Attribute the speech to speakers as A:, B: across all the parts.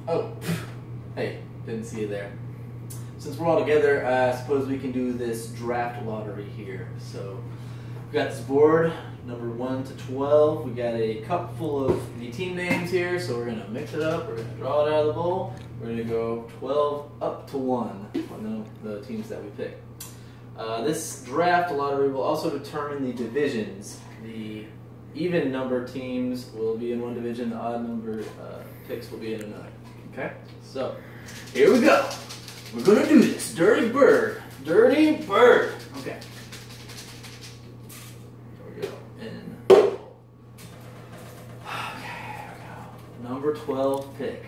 A: Oh, hey, didn't see you there. Since we're all together, I suppose we can do this draft lottery here. So we got this board, number 1 to 12. We got a cup full of the team names here, so we're gonna mix it up. We're gonna draw it out of the bowl. We're gonna go 12 up to 1 on the teams that we pick. This draft lottery will also determine the divisions. The even number teams will be in one division. The odd number picks will be in another. Okay, so here we go. We're gonna do this. Dirty bird. Dirty bird. Okay. Here we go. And okay, here we go. Number 12 pick.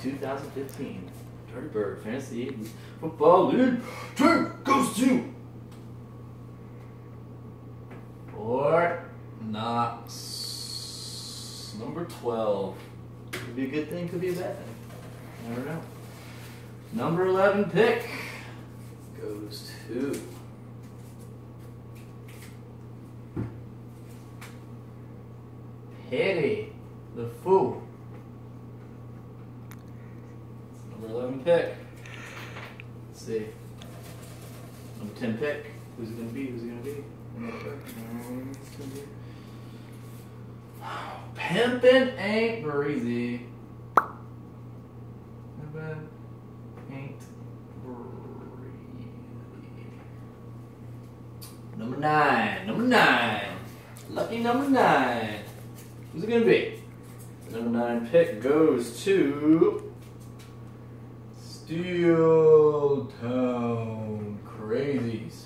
A: 2015. Dirty Bird Fantasy Football League team goes to Fort Knox. Number 12. Could be a good thing, could be a bad thing. Never know. Number 11 pick goes to Petty the Fool. Number 11 pick. Let's see. Number 10 pick. Who's it going to be? Who's it going to be? It's going to be Pimpin' Ain't Breezy. Pimpin' Ain't Breezy. Number 9. Number 9. Lucky number 9. Who's it going to be? The number 9 pick goes to Steel Town Crazies.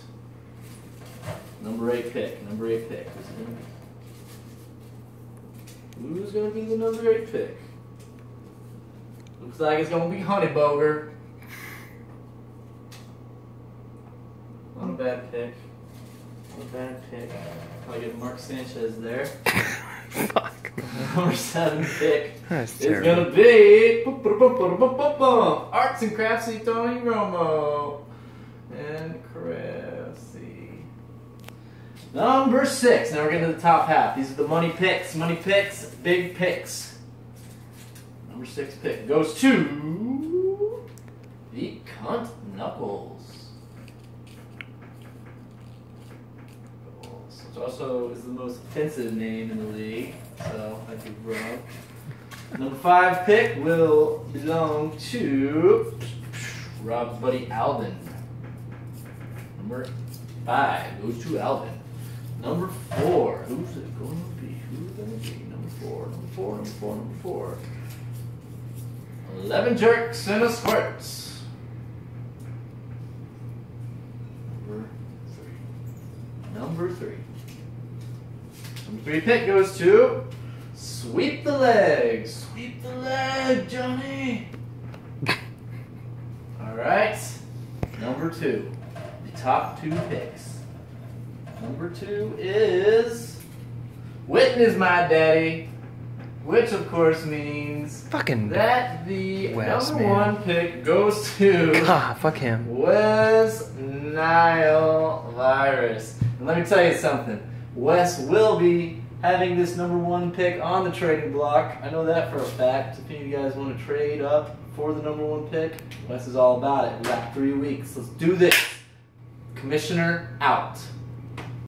A: Number 8 pick. Number 8 pick. Who's going to be the number 8 pick? Looks like it's going to be Honey Boger. Not a bad pick. Not a bad pick. I'll get Mark Sanchez there.
B: Fuck.
A: Number 7 pick
B: That's
A: is
B: terrible.
A: going to be Arts and Craftsy Tony Romo. And Craftsy. Number 6. Now we're getting to the top half. These are the money picks. Money picks. Big picks. Number 6 pick goes to the Cunt Knuckles. Which also is the most offensive name in the league. So I could wrong. Number 5 pick will belong to Rob's buddy Alvin. Number 5 goes to Alvin. Number 4. Who's it going to be? Who's it going to be? Number 4. Number 4. Number 4. Number 4. 11 jerks and a squirts. Number 3. Number 3. Number 3 pick goes to Sweep the Leg. Sweep the leg, Johnny. Alright. Number 2. The top 2 picks. Number 2 is Witten is my daddy. Which of course means
B: Fucking
A: that the
B: Wes,
A: number
B: man.
A: 1 pick goes to
B: God, fuck him.
A: Wes Nile Virus. And let me tell you something. Wes will be having this number 1 pick on the trading block. I know that for a fact. If any of you guys want to trade up for the number 1 pick, Wes is all about it. We got 3 weeks. Let's do this. Commissioner out.